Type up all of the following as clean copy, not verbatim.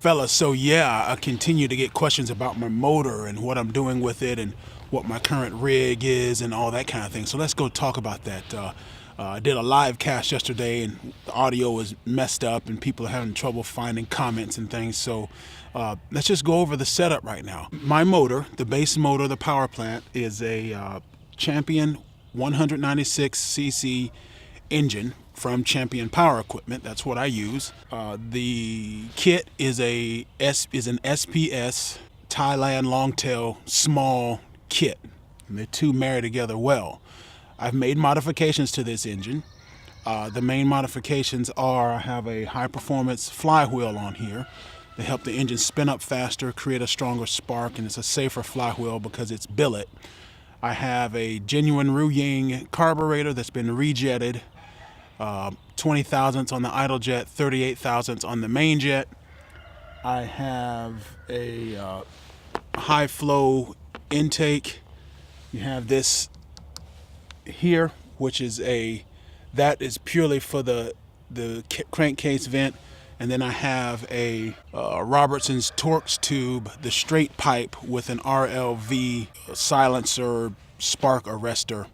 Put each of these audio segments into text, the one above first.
Fellas, so yeah, I continue to get questions about my motor and what I'm doing with it and what my current rig is and all that kind of thing. So let's go talk about that. I did a live cast yesterday and the audio was messed up and people are having trouble finding comments and things. So let's just go over the setup right now. My motor, the base motor, the power plant, is a Champion 196cc engine from Champion Power Equipment. That's what I use. The kit is an SPS Thailand Longtail small kit. And the two marry together well. I've made modifications to this engine. The main modifications are I have a high performance flywheel on here to help the engine spin up faster, create a stronger spark, and it's a safer flywheel because it's billet. I have a genuine Ru-Ying carburetor that's been rejetted. 20 thousandths on the idle jet, 38 thousandths on the main jet. I have a high flow intake. You have this here, which is that is purely for the crankcase vent, and then I have a Robertson's Torx tube, the straight pipe with an RLV silencer spark arrestor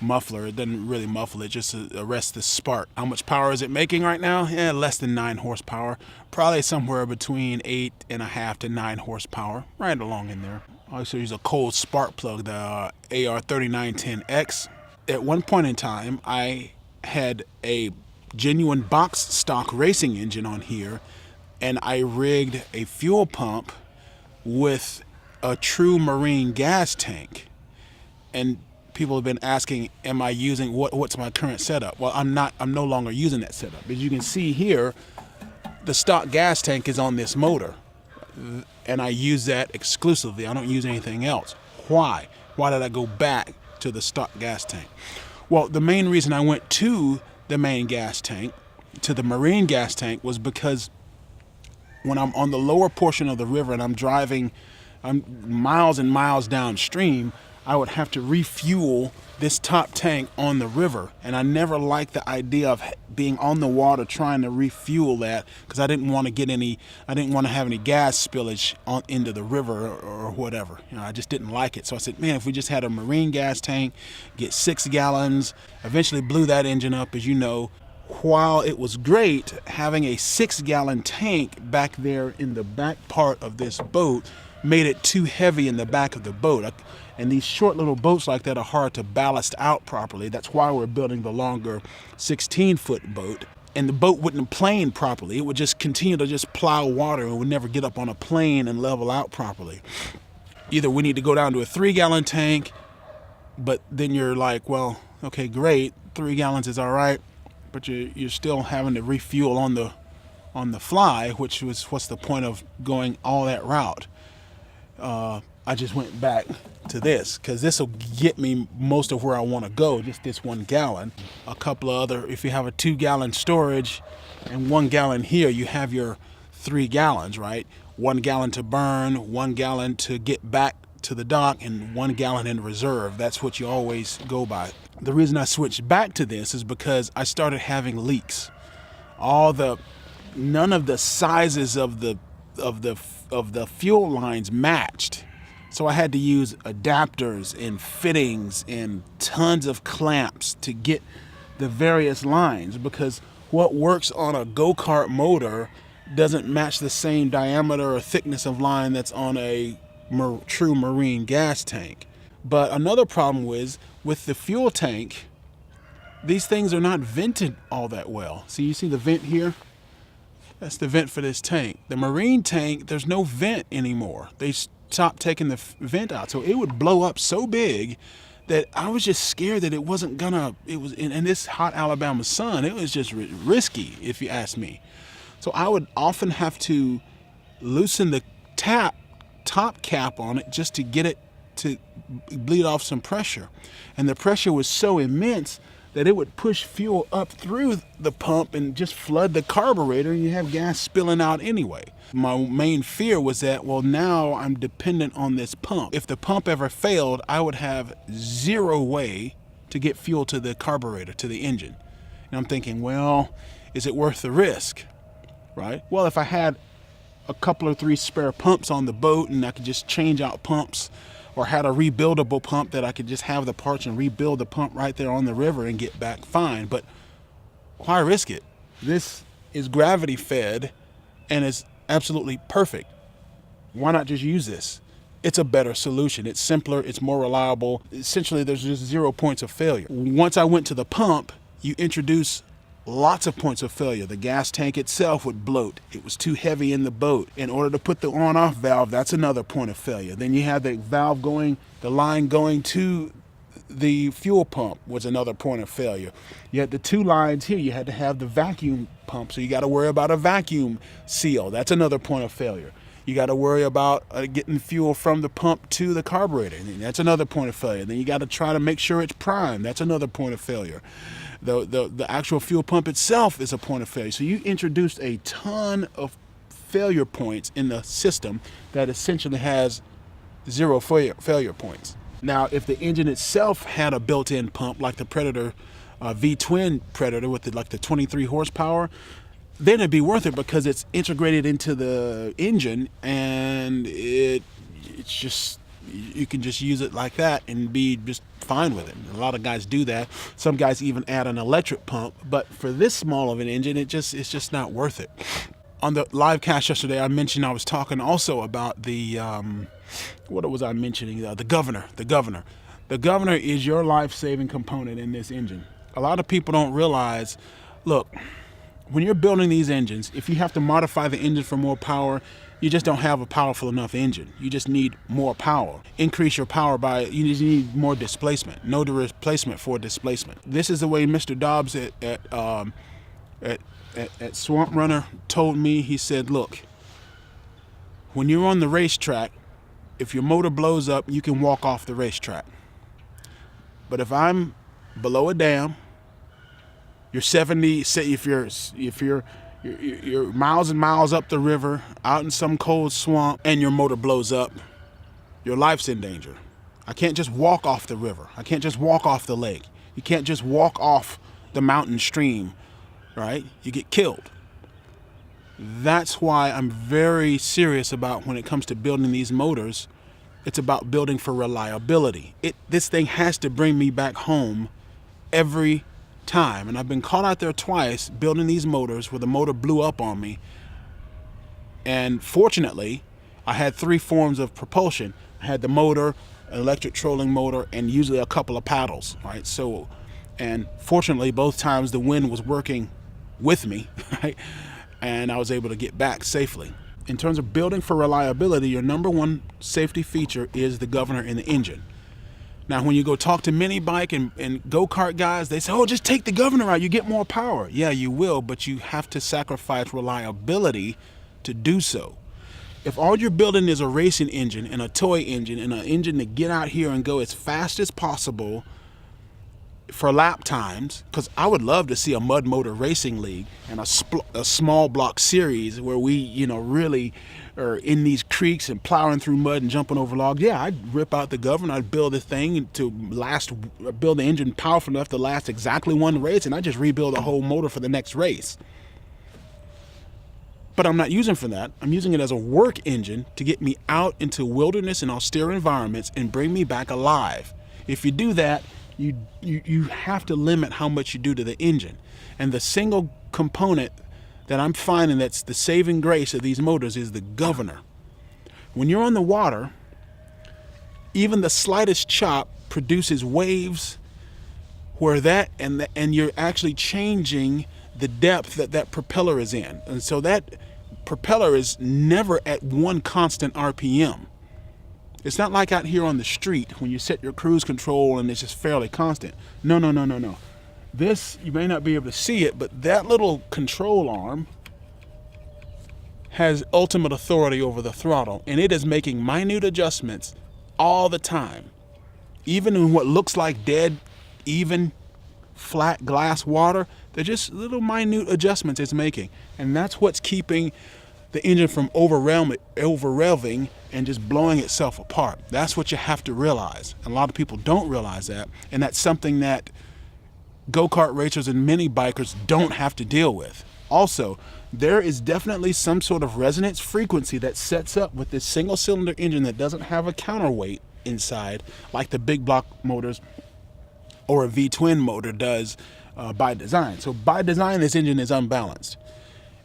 muffler. It doesn't really muffle it, just arrests the spark. How much power is it making right now? Yeah, less than 9 horsepower. Probably somewhere between 8.5 to 9 horsepower, right along in there. I also use a cold spark plug, the AR3910X. At one point in time, I had a genuine box stock racing engine on here, and I rigged a fuel pump with a true marine gas tank. And people have been asking, am I using, what's my current setup? Well, I'm no longer using that setup. As you can see here, the stock gas tank is on this motor, and I use that exclusively. I don't use anything else. Why? Why did I go back to the stock gas tank? Well, the main reason I went to the main gas tank, to the marine gas tank, was because when I'm on the lower portion of the river and I'm miles and miles downstream, I would have to refuel this top tank on the river, and I never liked the idea of being on the water trying to refuel that because I didn't want to have any gas spillage into the river or whatever. I just didn't like it. So I said, man, if we just had a marine gas tank, get 6 gallons, eventually blew that engine up, as you know. While it was great, having a 6-gallon tank back there in the back part of this boat made it too heavy in the back of the boat. And these short little boats like that are hard to ballast out properly. That's why we're building the longer 16-foot boat. And the boat wouldn't plane properly. It would just continue to just plow water and would never get up on a plane and level out properly. Either we need to go down to a 3-gallon tank, but then you're like, well, okay, great, 3 gallons is all right, but you're still having to refuel on the fly, which was, what's the point of going all that route? I just went back to this because this will get me most of where I want to go, just this 1 gallon. A couple of other, if you have a 2-gallon storage and 1 gallon here, you have your 3 gallons, right? 1 gallon to burn, 1 gallon to get back to the dock, and 1 gallon in reserve. That's what you always go by. The reason I switched back to this is because I started having leaks. None of the sizes of the fuel lines matched. So I had to use adapters and fittings and tons of clamps to get the various lines, because what works on a go-kart motor doesn't match the same diameter or thickness of line that's on a true marine gas tank. But another problem was with the fuel tank, these things are not vented all that well. So you see the vent here? That's the vent for this tank. The marine tank, there's no vent anymore. They stopped taking the vent out, so it would blow up so big that I was just scared that it wasn't gonna, it was in this hot Alabama sun, it was just risky, if you ask me. So I would often have to loosen the top cap on it just to get it to bleed off some pressure. And the pressure was so immense that it would push fuel up through the pump and just flood the carburetor, and you have gas spilling out anyway. My main fear was that, well, now I'm dependent on this pump. If the pump ever failed, I would have 0 way to get fuel to the carburetor, to the engine. And I'm thinking, well, is it worth the risk, right? Well, if I had a couple or three spare pumps on the boat and I could just change out pumps, or had a rebuildable pump that I could just have the parts and rebuild the pump right there on the river and get back fine. But why risk it? This is gravity fed and is absolutely perfect. Why not just use this? It's a better solution. It's simpler, it's more reliable. Essentially, there's just 0 points of failure. Once I went to the pump, you introduce lots of points of failure. The gas tank itself would bloat. It was too heavy in the boat. In order to put the on-off valve, that's another point of failure. Then you have the valve going, the line going to the fuel pump was another point of failure. You had the two lines here. You had to have the vacuum pump, so you got to worry about a vacuum seal. That's another point of failure. You got to worry about getting fuel from the pump to the carburetor. That's another point of failure. Then you got to try to make sure it's primed. That's another point of failure. The actual fuel pump itself is a point of failure. So you introduced a ton of failure points in the system that essentially has 0 failure points. Now, if the engine itself had a built-in pump like the Predator V-twin Predator with the 23 horsepower, then it'd be worth it because it's integrated into the engine and it's just, you can just use it like that and be just fine with it. A lot of guys do that. Some guys even add an electric pump, but for this small of an engine, it's just not worth it. On the live cast yesterday, I mentioned I was talking also about the what was I mentioning? The governor. The governor is your life-saving component in this engine. A lot of people don't realize, look, when you're building these engines, if you have to modify the engine for more power, you just don't have a powerful enough engine. You just need more power. Increase your power you just need more displacement. No replacement for displacement. This is the way Mr. Dobbs at Swamp Runner told me. He said, look, when you're on the racetrack, if your motor blows up, you can walk off the racetrack. But if I'm below a dam, you're 70, say if you're miles and miles up the river, out in some cold swamp, and your motor blows up, your life's in danger. I can't just walk off the river. I can't just walk off the lake. You can't just walk off the mountain stream, right? You get killed. That's why I'm very serious about when it comes to building these motors. It's about building for reliability. This thing has to bring me back home every time. And I've been caught out there twice building these motors where the motor blew up on me. And fortunately, I had 3 forms of propulsion. I had the motor, an electric trolling motor, and usually a couple of paddles, right? So, and fortunately, both times the wind was working with me, right? And I was able to get back safely. In terms of building for reliability, your number one safety feature is the governor in the engine. Now, when you go talk to mini bike and go-kart guys, they say, oh, just take the governor out, you get more power. Yeah, you will, but you have to sacrifice reliability to do so. If all you're building is a racing engine and a toy engine and an engine to get out here and go as fast as possible for lap times, because I would love to see a mud motor racing league and a small block series where we, really are in these creeks and plowing through mud and jumping over logs. Yeah, I'd rip out the governor. I'd build this thing to build the engine powerful enough to last exactly one race, and I just rebuild the whole motor for the next race. But I'm not using it for that. I'm using it as a work engine to get me out into wilderness and austere environments and bring me back alive. If you do that, you have to limit how much you do to the engine. And the single component that I'm finding that's the saving grace of these motors is the governor. When you're on the water, even the slightest chop produces waves where and you're actually changing the depth that propeller is in. And so that propeller is never at one constant RPM. It's not like out here on the street when you set your cruise control and it's just fairly constant. No. This, you may not be able to see it, but that little control arm has ultimate authority over the throttle, and it is making minute adjustments all the time. Even in what looks like dead, even, flat glass water, they're just little minute adjustments it's making. And that's what's keeping the engine from over-revving and just blowing itself apart. That's what you have to realize. And a lot of people don't realize that, and that's something that go-kart racers and mini bikers don't have to deal with. Also, there is definitely some sort of resonance frequency that sets up with this single cylinder engine that doesn't have a counterweight inside like the big block motors or a V-twin motor does by design. So by design, this engine is unbalanced.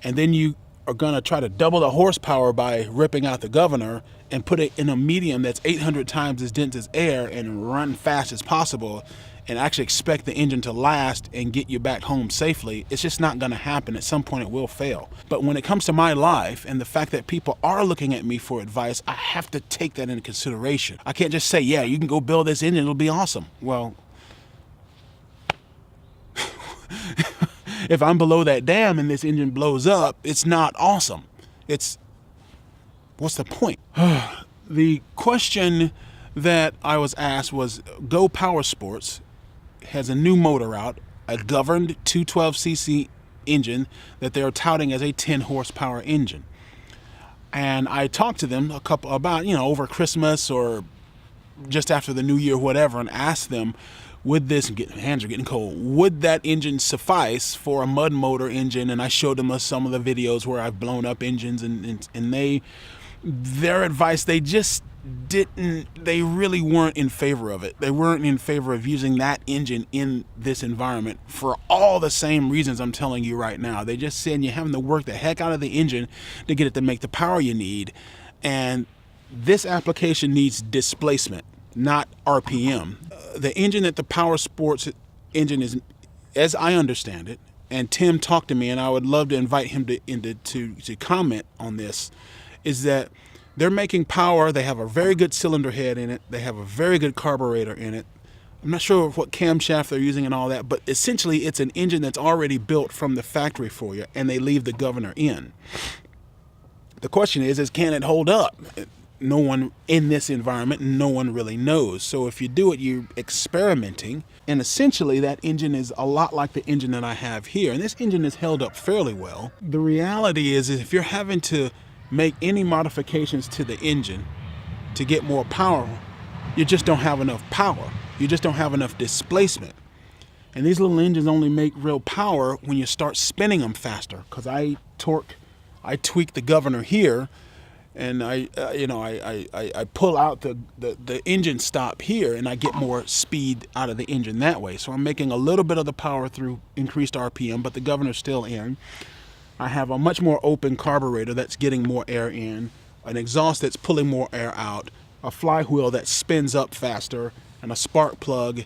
And then you are going to try to double the horsepower by ripping out the governor and put it in a medium that's 800 times as dense as air and run fast as possible and actually expect the engine to last and get you back home safely. It's just not going to happen. At some point it will fail. But when it comes to my life and the fact that people are looking at me for advice, I have to take that into consideration. I can't just say, yeah, you can go build this engine, it'll be awesome. Well, if I'm below that dam and this engine blows up, it's not awesome. What's the point? The question that I was asked was, Go Power Sports has a new motor out, a governed 212cc engine that they're touting as a 10 horsepower engine. And I talked to them about, over Christmas or just after the new year, whatever, and asked them, would this, hands are getting cold, would that engine suffice for a mud motor engine? And I showed them some of the videos where I've blown up engines, and their advice, they really weren't in favor of it. They weren't in favor of using that engine in this environment for all the same reasons I'm telling you right now. They just said you're having to work the heck out of the engine to get it to make the power you need. And this application needs displacement, not RPM. The engine that the Power Sports engine is, as I understand it, and Tim talked to me, and I would love to invite him to comment on this, is that they're making power. They have a very good cylinder head in it. They have a very good carburetor in it. I'm not sure what camshaft they're using and all that, but essentially it's an engine that's already built from the factory for you, and they leave the governor in. The question is can it hold up? No one in this environment, no one really knows. So if you do it, you're experimenting. And essentially that engine is a lot like the engine that I have here. And this engine is held up fairly well. The reality is if you're having to make any modifications to the engine to get more power, you just don't have enough power. You just don't have enough displacement. And these little engines only make real power when you start spinning them faster. Because I tweak the governor here, and I pull out the engine stop here, and I get more speed out of the engine that way. So I'm making a little bit of the power through increased RPM, but the governor's still in. I have a much more open carburetor that's getting more air in, an exhaust that's pulling more air out, a flywheel that spins up faster, and a spark plug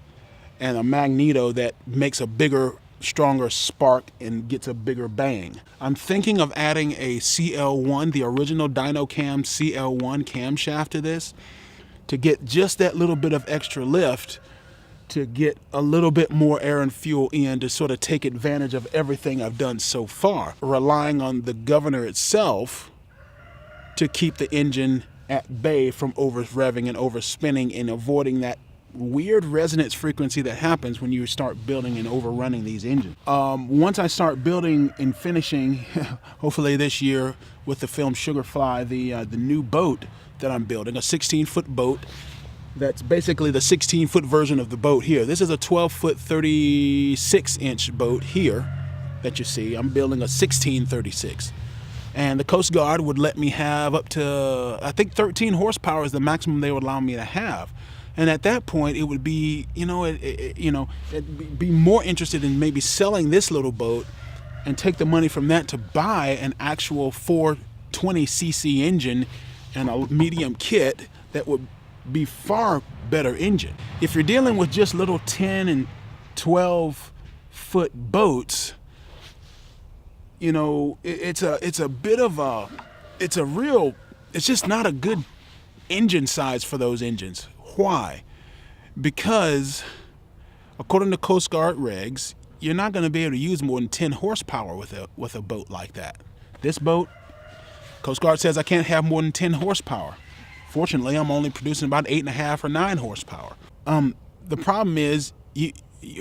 and a magneto that makes a bigger, stronger spark and gets a bigger bang. I'm thinking of adding a CL1, the original Dynocam CL1 camshaft to this, to get just that little bit of extra lift, to get a little bit more air and fuel in, to sort of take advantage of everything I've done so far, relying on the governor itself to keep the engine at bay from over revving and over spinning and avoiding that weird resonance frequency that happens when you start building and overrunning these engines. Once I start building and finishing, hopefully this year, with the film Sugarfly, the new boat that I'm building, a 16-foot boat that's basically the 16-foot version of the boat here. This is a 12-foot 36-inch boat here that you see. I'm building a 1636. And the Coast Guard would let me have up to, I think 13 horsepower is the maximum they would allow me to have. And at that point, it would be, it'd be more interested in maybe selling this little boat and take the money from that to buy an actual 420cc engine and a medium kit that would be far better engine. If you're dealing with just little 10 and 12 foot boats, it's just not a good engine size for those engines. Why? Because according to Coast Guard regs, you're not going to be able to use more than 10 horsepower with a boat like that. This boat, Coast Guard says I can't have more than 10 horsepower. Fortunately, I'm only producing about 8.5 or 9 horsepower. The problem is,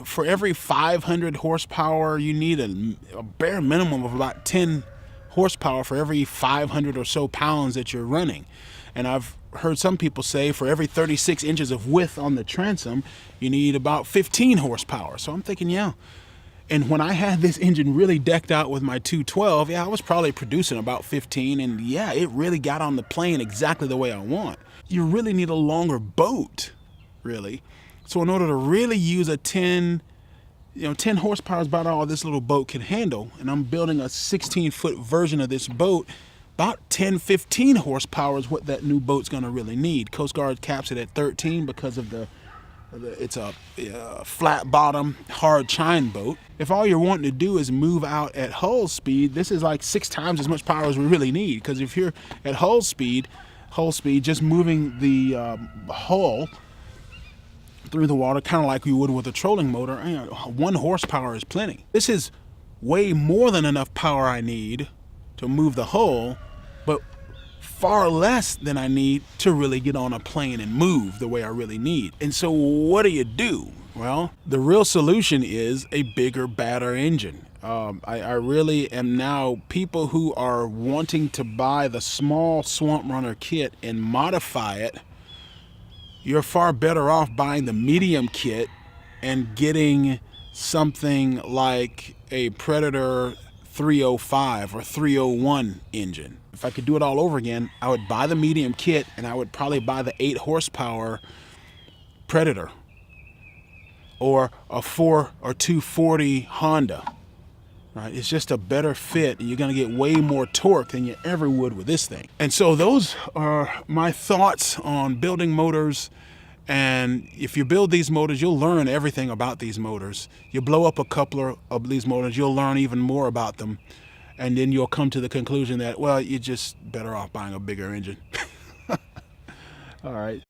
for every 500 horsepower, you need a bare minimum of about 10 horsepower for every 500 or so pounds that you're running. And I've heard some people say for every 36 inches of width on the transom, you need about 15 horsepower. So I'm thinking, And when I had this engine really decked out with my 212, yeah, I was probably producing about 15, and yeah, it really got on the plane exactly the way I want. You really need a longer boat, really. So in order to really use a 10 horsepower is about all this little boat can handle, and I'm building a 16-foot version of this boat. About 10, 15 horsepower is what that new boat's gonna really need. Coast Guard caps it at 13 because of it's a flat bottom, hard chine boat. If all you're wanting to do is move out at hull speed, this is like 6 times as much power as we really need. Because if you're at hull speed, just moving the hull through the water, kind of like you would with a trolling motor, 1 horsepower is plenty. This is way more than enough power I need to move the hull, but far less than I need to really get on a plane and move the way I really need. And so what do? Well, the real solution is a bigger, badder engine. I really am now, people who are wanting to buy the small Swamp Runner kit and modify it, you're far better off buying the medium kit and getting something like a Predator 305 or 301 engine. If I could do it all over again, I would buy the medium kit, and I would probably buy the 8 horsepower Predator or a 4 or 240 Honda. Right? It's just a better fit, and you're going to get way more torque than you ever would with this thing. And so those are my thoughts on building motors. And if you build these motors, you'll learn everything about these motors. You blow up a couple of these motors, you'll learn even more about them. And then you'll come to the conclusion that, well, you're just better off buying a bigger engine. All right.